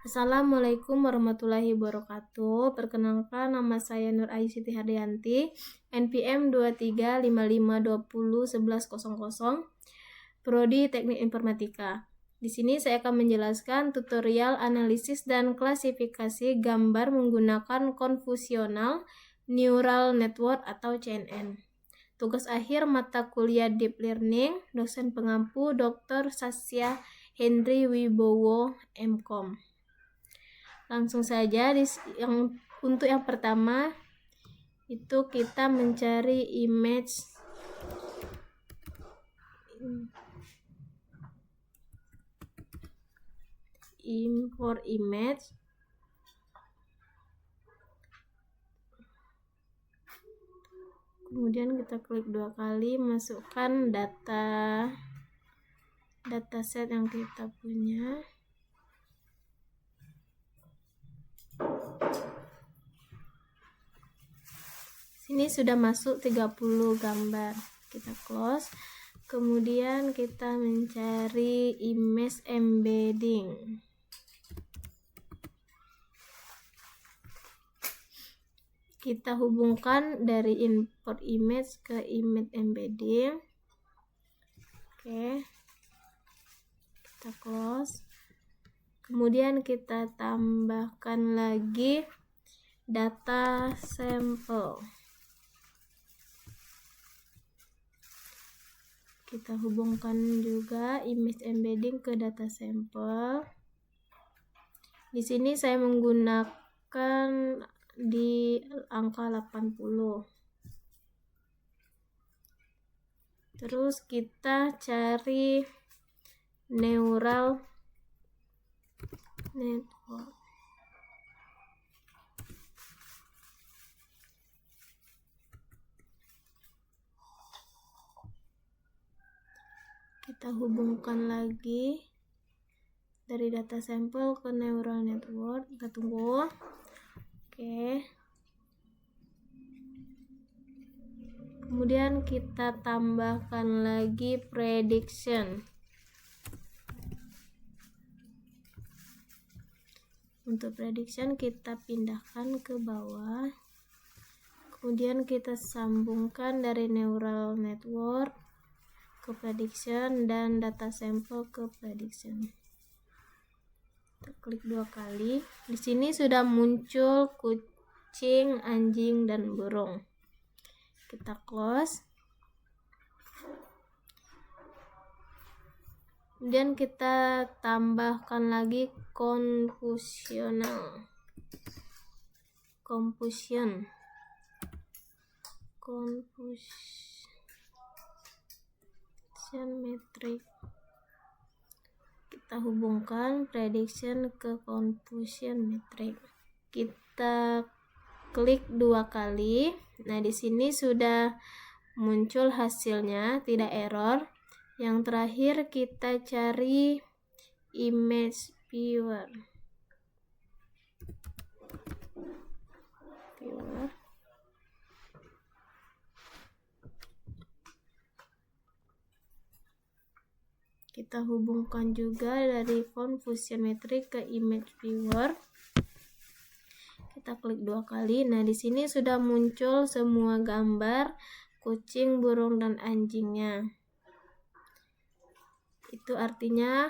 Assalamualaikum warahmatullahi wabarakatuh. Perkenalkan, nama saya Nur Ayu Siti Hardianti, NPM 2355201100, Prodi Teknik Informatika. Di sini saya akan menjelaskan tutorial analisis dan klasifikasi gambar menggunakan Convolutional Neural Network atau CNN. Tugas akhir mata kuliah Deep Learning, dosen pengampu Dr. Sasya Hendry Wibowo, MCom. Langsung saja untuk yang pertama itu kita mencari image import image. Kemudian kita klik 2 kali, masukkan dataset yang kita punya. Sini sudah masuk 30 gambar. Kita close. Kemudian kita mencari image embedding. Kita hubungkan dari import image ke image embedding. Oke. Kita close. Kemudian kita tambahkan lagi data sampel. Kita hubungkan juga image embedding ke data sampel. Di sini saya menggunakan di angka 80. Terus kita cari neural network. Kita hubungkan lagi dari data sampel ke neural network. Kita tunggu. Oke. Kemudian kita tambahkan lagi prediction. Untuk prediction kita pindahkan ke bawah. Kemudian kita sambungkan dari neural network ke prediction dan data sampel ke prediction. Kita klik 2 kali. Di sini sudah muncul kucing, anjing, dan burung. Kita close. Kemudian kita tambahkan lagi convolutional metric. Kita hubungkan prediction ke convolution metric. Kita klik 2 kali. Nah, di sini sudah muncul hasilnya, tidak error. Yang terakhir kita cari image viewer. Kita hubungkan juga dari convolution metric ke image viewer. Kita klik 2 kali. Nah, di sini sudah muncul semua gambar kucing, burung, dan anjingnya. Itu artinya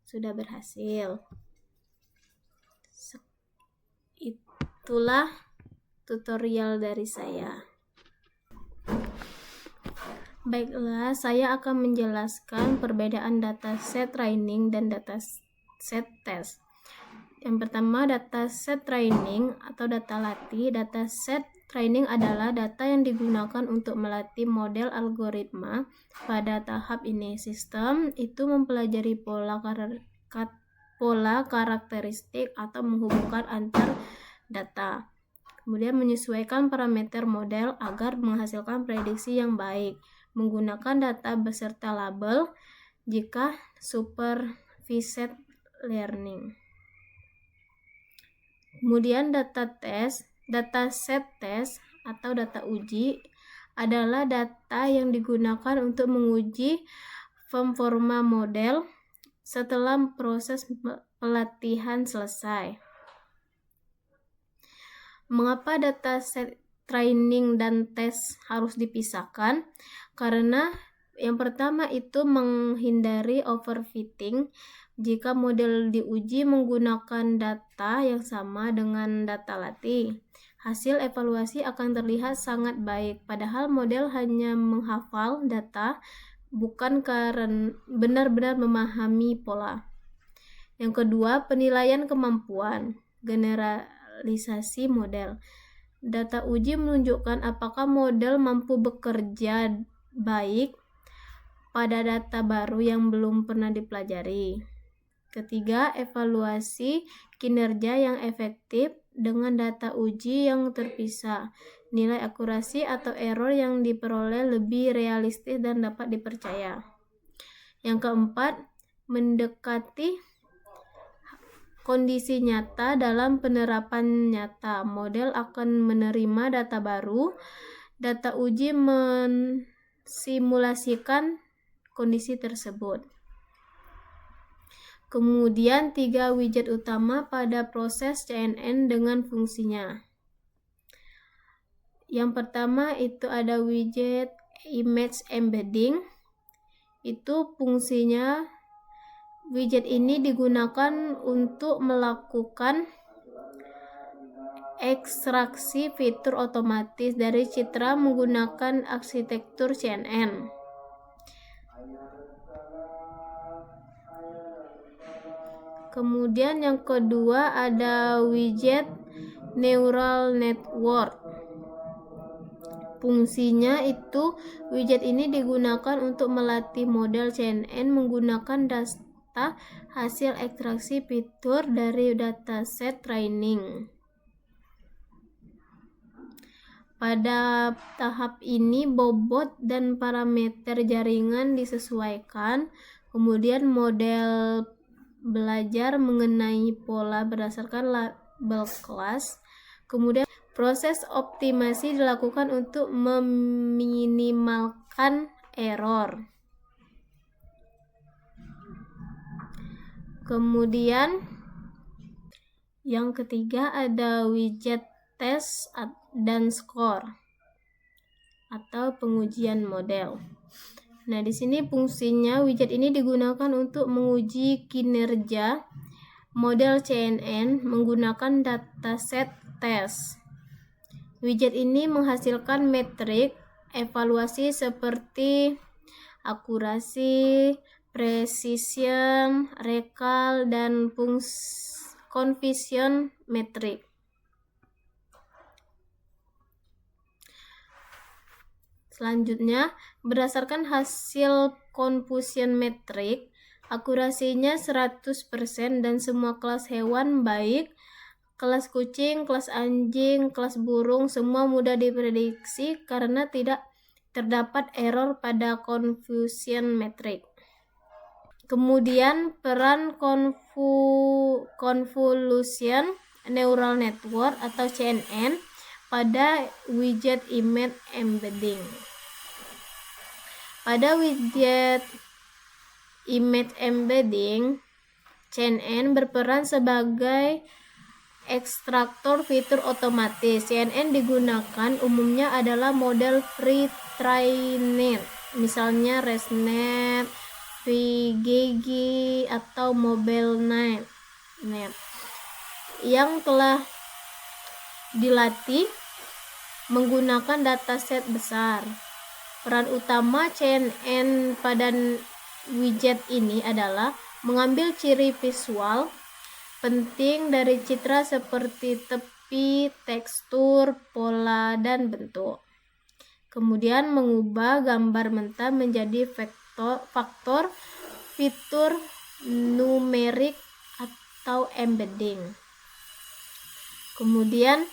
sudah berhasil. Itulah tutorial dari saya. Baiklah, saya akan menjelaskan perbedaan dataset training dan dataset test. Yang pertama, dataset training atau data latih. Dataset training adalah data yang digunakan untuk melatih model algoritma. Pada tahap ini, sistem itu mempelajari pola karakteristik atau menghubungkan antar data. Kemudian menyesuaikan parameter model agar menghasilkan prediksi yang baik. Menggunakan data beserta label jika supervised learning. Kemudian dataset test atau data uji adalah data yang digunakan untuk menguji performa model setelah proses pelatihan selesai. Mengapa dataset training dan tes harus dipisahkan? Karena yang pertama itu menghindari overfitting. Jika model diuji menggunakan data yang sama dengan data latih, hasil evaluasi akan terlihat sangat baik, padahal model hanya menghafal data, bukan karena benar-benar memahami pola. Yang kedua, penilaian kemampuan, generalisasi model. Data uji menunjukkan apakah model mampu bekerja baik pada data baru yang belum pernah dipelajari. Ketiga, evaluasi kinerja yang efektif dengan data uji yang terpisah. Nilai akurasi atau error yang diperoleh lebih realistis dan dapat dipercaya. Yang keempat, mendekati kondisi nyata dalam penerapan nyata. Model akan menerima data baru. Data uji mensimulasikan kondisi tersebut. Kemudian 3 widget utama pada proses CNN dengan fungsinya. Yang pertama itu ada widget image embedding. Itu fungsinya, widget ini digunakan untuk melakukan ekstraksi fitur otomatis dari citra menggunakan arsitektur CNN. Kemudian yang kedua ada widget neural network. Fungsinya itu, widget ini digunakan untuk melatih model CNN menggunakan data hasil ekstraksi fitur dari dataset training. Pada tahap ini bobot dan parameter jaringan disesuaikan, kemudian model belajar mengenai pola berdasarkan label kelas. Kemudian proses optimasi dilakukan untuk meminimalkan error. Kemudian yang ketiga ada widget tes dan score atau pengujian model. Nah, di sini fungsinya widget ini digunakan untuk menguji kinerja model CNN menggunakan dataset tes. Widget ini menghasilkan metrik evaluasi seperti akurasi, precision, recall, dan confusion metrik. Selanjutnya, berdasarkan hasil confusion metrik, akurasinya 100% dan semua kelas hewan baik, kelas kucing, kelas anjing, kelas burung, semua mudah diprediksi karena tidak terdapat error pada confusion metrik. Kemudian peran convolution neural network atau CNN pada widget image embedding. Pada widget image embedding, CNN berperan sebagai ekstraktor fitur otomatis. CNN digunakan umumnya adalah model pre-trained, misalnya ResNet, VGG, atau MobileNet, yang telah dilatih menggunakan dataset besar. Peran utama CNN pada widget ini adalah mengambil ciri visual penting dari citra seperti tepi, tekstur, pola, dan bentuk. Kemudian mengubah gambar mentah menjadi faktor fitur numerik atau embedding. Kemudian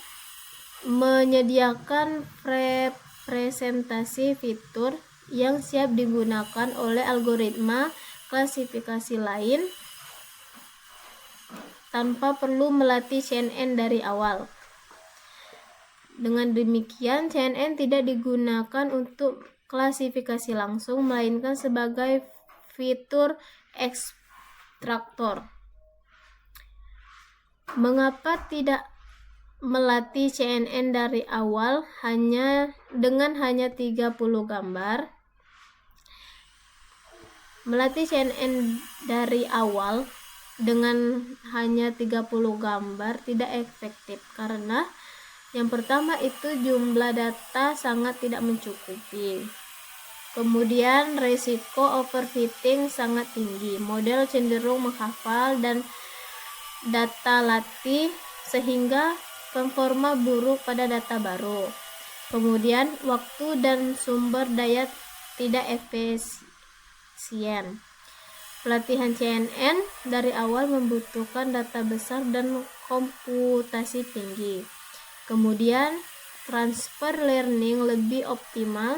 menyediakan representasi fitur yang siap digunakan oleh algoritma klasifikasi lain tanpa perlu melatih CNN dari awal. Dengan demikian, CNN tidak digunakan untuk klasifikasi langsung, melainkan sebagai fitur ekstraktor. Mengapa tidak melatih CNN dari awal dengan hanya 30 gambar? Melatih CNN dari awal dengan hanya 30 gambar tidak efektif karena yang pertama itu jumlah data sangat tidak mencukupi. Kemudian resiko overfitting sangat tinggi. Model cenderung menghafal dan data latih sehingga performa buruk pada data baru. Kemudian waktu dan sumber daya tidak efisien. Pelatihan CNN dari awal membutuhkan data besar dan komputasi tinggi. Kemudian transfer learning lebih optimal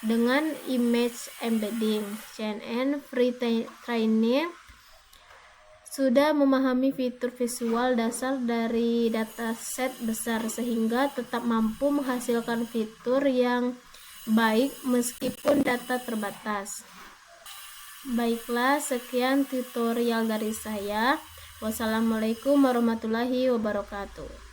dengan image embedding. CNN free training sudah memahami fitur visual dasar dari dataset besar sehingga tetap mampu menghasilkan fitur yang baik meskipun data terbatas. Baiklah, sekian tutorial dari saya. Wassalamualaikum warahmatullahi wabarakatuh.